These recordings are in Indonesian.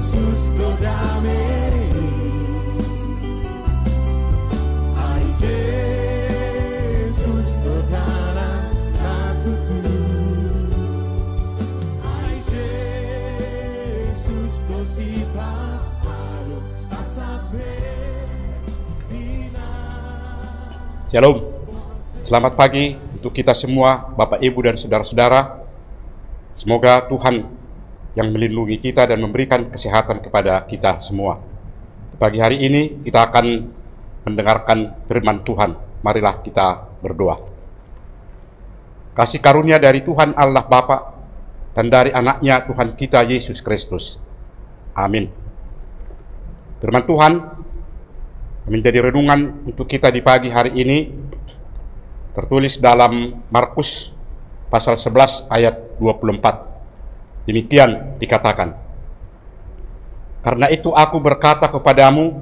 Yesus kau damai, ai Yesus perdana akuku, ai Yesus kau sifat haru asabe dina. Shalom, selamat pagi untuk kita semua, Bapak, Ibu, dan saudara-saudara. Semoga Tuhan yang melindungi kita dan memberikan kesehatan kepada kita semua. Pagi hari ini kita akan mendengarkan firman Tuhan. Marilah kita berdoa. Kasih karunia dari Tuhan Allah Bapa dan dari anaknya Tuhan kita Yesus Kristus. Amin. Firman Tuhan menjadi renungan untuk kita di pagi hari ini tertulis dalam Markus pasal 11 ayat 24. Demikian dikatakan, karena itu aku berkata kepadamu,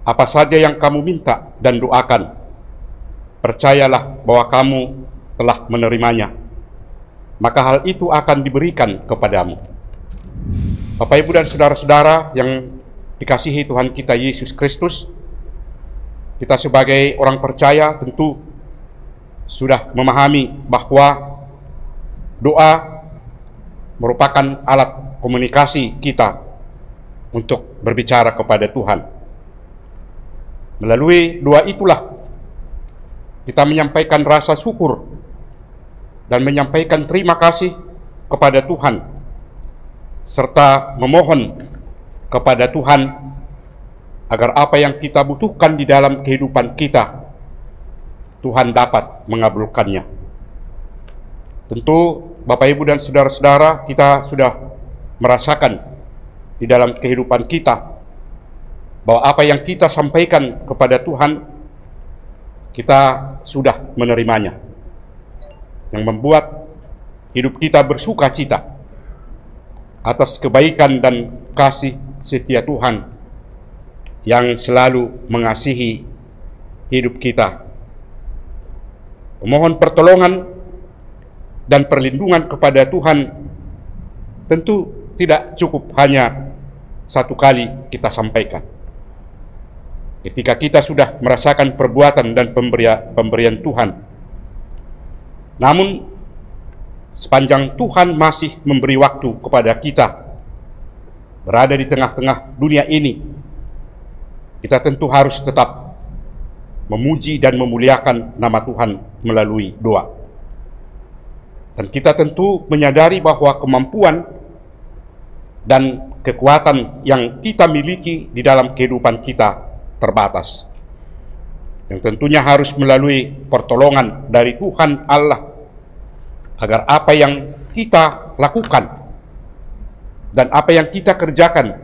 apa saja yang kamu minta dan doakan, percayalah bahwa kamu telah menerimanya, maka hal itu akan diberikan kepadamu. Bapak, Ibu, dan saudara-saudara yang dikasihi Tuhan kita Yesus Kristus, kita sebagai orang percaya tentu sudah memahami bahwa doa merupakan alat komunikasi kita untuk berbicara kepada Tuhan. Melalui doa itulah kita menyampaikan rasa syukur dan menyampaikan terima kasih kepada Tuhan, serta memohon kepada Tuhan agar apa yang kita butuhkan di dalam kehidupan kita, Tuhan dapat mengabulkannya. Tentu Bapak, Ibu, dan saudara-saudara, kita sudah merasakan di dalam kehidupan kita bahwa apa yang kita sampaikan kepada Tuhan, kita sudah menerimanya, yang membuat hidup kita bersuka cita atas kebaikan dan kasih setia Tuhan yang selalu mengasihi hidup kita. Memohon pertolongan dan perlindungan kepada Tuhan tentu tidak cukup hanya satu kali kita sampaikan. Ketika kita sudah merasakan perbuatan dan pemberian Tuhan, namun sepanjang Tuhan masih memberi waktu kepada kita berada di tengah-tengah dunia ini, kita tentu harus tetap memuji dan memuliakan nama Tuhan melalui doa. Dan kita tentu menyadari bahwa kemampuan dan kekuatan yang kita miliki di dalam kehidupan kita terbatas, yang tentunya harus melalui pertolongan dari Tuhan Allah agar apa yang kita lakukan dan apa yang kita kerjakan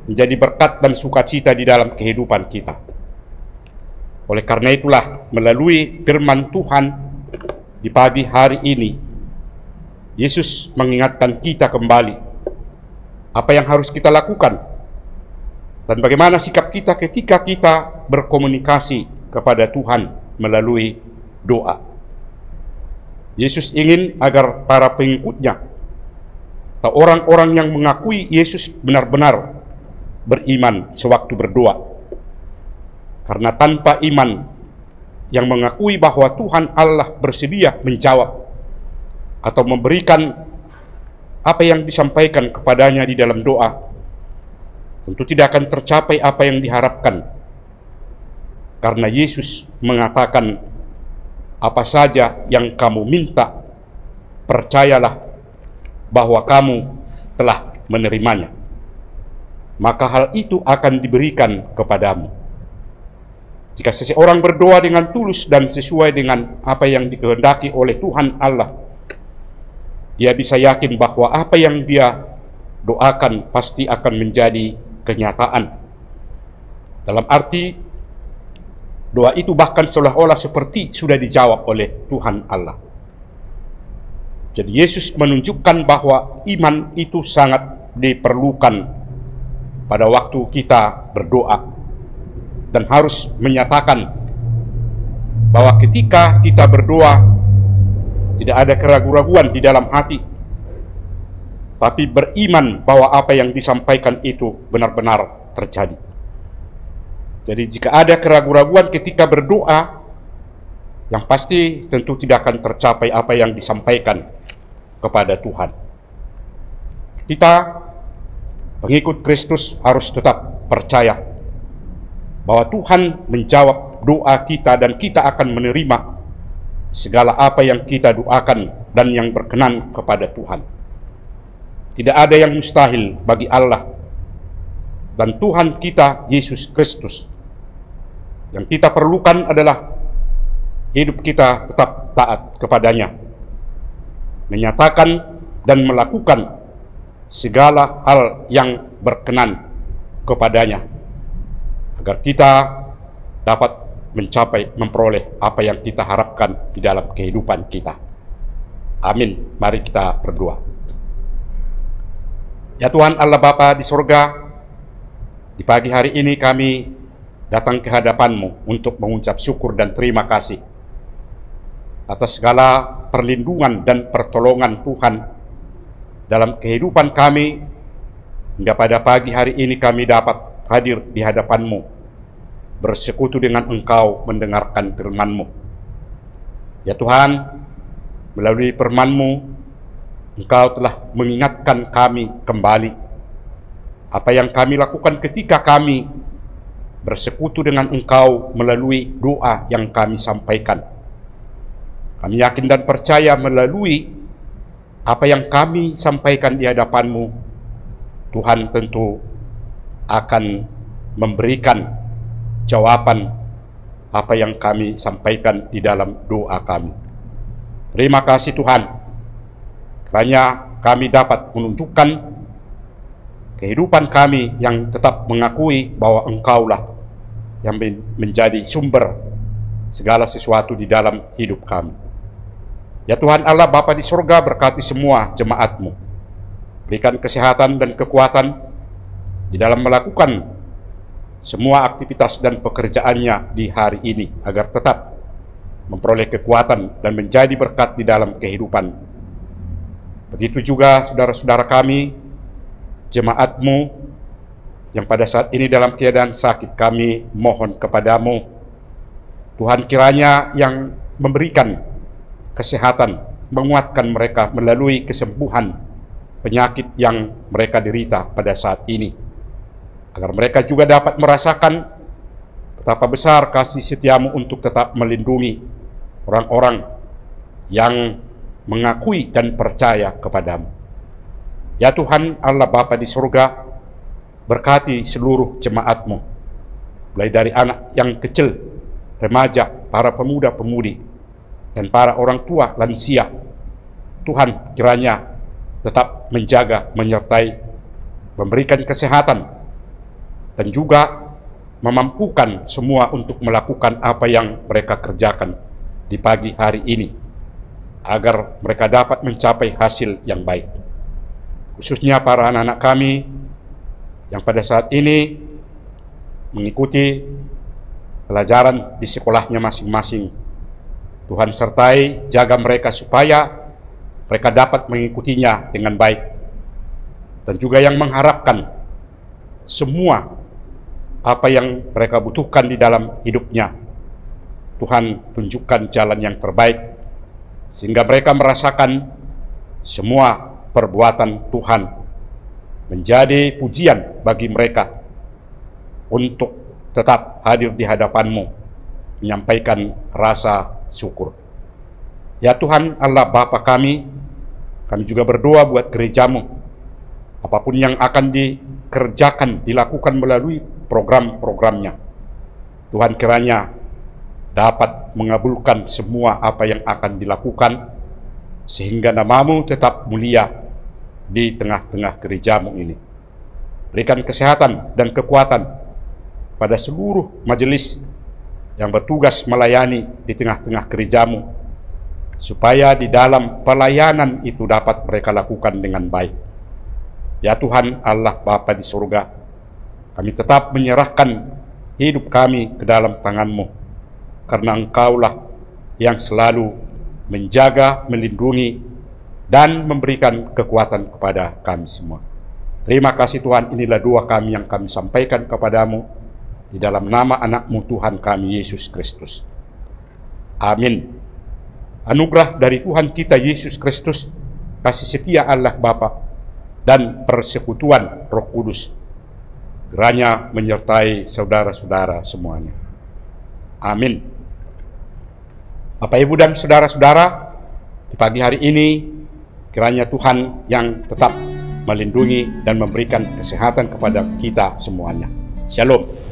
menjadi berkat dan sukacita di dalam kehidupan kita. Oleh karena itulah, melalui firman Tuhan di pagi hari ini, Yesus mengingatkan kita kembali apa yang harus kita lakukan dan bagaimana sikap kita ketika kita berkomunikasi kepada Tuhan melalui doa. Yesus ingin agar para pengikutnya atau orang-orang yang mengakui Yesus benar-benar beriman sewaktu berdoa. Karena tanpa iman yang mengakui bahwa Tuhan Allah bersedia menjawab atau memberikan apa yang disampaikan kepadanya di dalam doa, tentu tidak akan tercapai apa yang diharapkan. Karena Yesus mengatakan, apa saja yang kamu minta, percayalah bahwa kamu telah menerimanya, maka hal itu akan diberikan kepadamu. Jika seseorang berdoa dengan tulus dan sesuai dengan apa yang dikehendaki oleh Tuhan Allah, dia bisa yakin bahwa apa yang dia doakan pasti akan menjadi kenyataan. Dalam arti, doa itu bahkan seolah-olah seperti sudah dijawab oleh Tuhan Allah. Jadi Yesus menunjukkan bahwa iman itu sangat diperlukan pada waktu kita berdoa, dan harus menyatakan bahwa ketika kita berdoa tidak ada keraguan-raguan di dalam hati, tapi beriman bahwa apa yang disampaikan itu benar-benar terjadi. Jadi jika ada keraguan-raguan ketika berdoa, yang pasti tentu tidak akan tercapai apa yang disampaikan kepada Tuhan. Kita, pengikut Kristus, harus tetap percaya bahwa Tuhan menjawab doa kita dan kita akan menerima segala apa yang kita doakan dan yang berkenan kepada Tuhan. Tidak ada yang mustahil bagi Allah dan Tuhan kita Yesus Kristus. Yang kita perlukan adalah hidup kita tetap taat kepadanya, menyatakan dan melakukan segala hal yang berkenan kepadanya, agar kita dapat mencapai, memperoleh apa yang kita harapkan di dalam kehidupan kita. Amin. Mari kita berdoa. Ya Tuhan Allah Bapa di sorga, di pagi hari ini kami datang ke hadapan-Mu untuk mengucap syukur dan terima kasih atas segala perlindungan dan pertolongan Tuhan dalam kehidupan kami, hingga pada pagi hari ini kami dapat hadir di hadapan-Mu, bersekutu dengan Engkau, mendengarkan firman-Mu. Ya Tuhan, melalui firman-Mu, Engkau telah mengingatkan kami kembali apa yang kami lakukan ketika kami bersekutu dengan Engkau melalui doa yang kami sampaikan. Kami yakin dan percaya melalui apa yang kami sampaikan di hadapan-Mu, Tuhan tentu akan memberikan jawaban apa yang kami sampaikan di dalam doa kami. Terima kasih Tuhan, karena kami dapat menunjukkan kehidupan kami yang tetap mengakui bahwa Engkaulah yang menjadi sumber segala sesuatu di dalam hidup kami. Ya Tuhan Allah Bapa di surga, berkati semua jemaat-Mu. Berikan kesehatan dan kekuatan di dalam melakukan semua aktivitas dan pekerjaannya di hari ini, agar tetap memperoleh kekuatan dan menjadi berkat di dalam kehidupan. Begitu juga saudara-saudara kami, jemaat-Mu yang pada saat ini dalam keadaan sakit, kami mohon kepada-Mu, Tuhan kiranya yang memberikan kesehatan, menguatkan mereka melalui kesembuhan penyakit yang mereka derita pada saat ini, agar mereka juga dapat merasakan betapa besar kasih setia-Mu untuk tetap melindungi orang-orang yang mengakui dan percaya kepadamu. Ya Tuhan Allah Bapa di surga, berkati seluruh jemaat-Mu, mulai dari anak yang kecil, remaja, para pemuda-pemudi, dan para orang tua lansia. Tuhan kiranya tetap menjaga, menyertai, memberikan kesehatan, dan juga memampukan semua untuk melakukan apa yang mereka kerjakan di pagi hari ini, agar mereka dapat mencapai hasil yang baik. Khususnya para anak-anak kami yang pada saat ini mengikuti pelajaran di sekolahnya masing-masing. Tuhan sertai, jaga mereka supaya mereka dapat mengikutinya dengan baik. Dan juga yang mengharapkan semua apa yang mereka butuhkan di dalam hidupnya, Tuhan tunjukkan jalan yang terbaik, sehingga mereka merasakan semua perbuatan Tuhan menjadi pujian bagi mereka untuk tetap hadir di hadapan-Mu, menyampaikan rasa syukur. Ya Tuhan Allah Bapa kami juga berdoa buat gereja-Mu. Apapun yang akan dikerjakan, dilakukan melalui program-programnya, Tuhan kiranya dapat mengabulkan semua apa yang akan dilakukan, sehingga nama-Mu tetap mulia di tengah-tengah gereja-Mu ini. Berikan kesehatan dan kekuatan pada seluruh majelis yang bertugas melayani di tengah-tengah gereja-Mu, supaya di dalam pelayanan itu dapat mereka lakukan dengan baik. Ya Tuhan Allah Bapa di surga, kami tetap menyerahkan hidup kami ke dalam tangan-Mu, karena Engkaulah yang selalu menjaga, melindungi, dan memberikan kekuatan kepada kami semua. Terima kasih Tuhan, inilah doa kami yang kami sampaikan kepadamu di dalam nama anak-Mu Tuhan kami Yesus Kristus. Amin. Anugerah dari Tuhan kita Yesus Kristus, kasih setia Allah Bapa, dan persekutuan Roh Kudus kiranya menyertai saudara-saudara semuanya. Amin. Bapak, Ibu, dan saudara-saudara, di pagi hari ini kiranya Tuhan yang tetap melindungi dan memberikan kesehatan kepada kita semuanya. Shalom.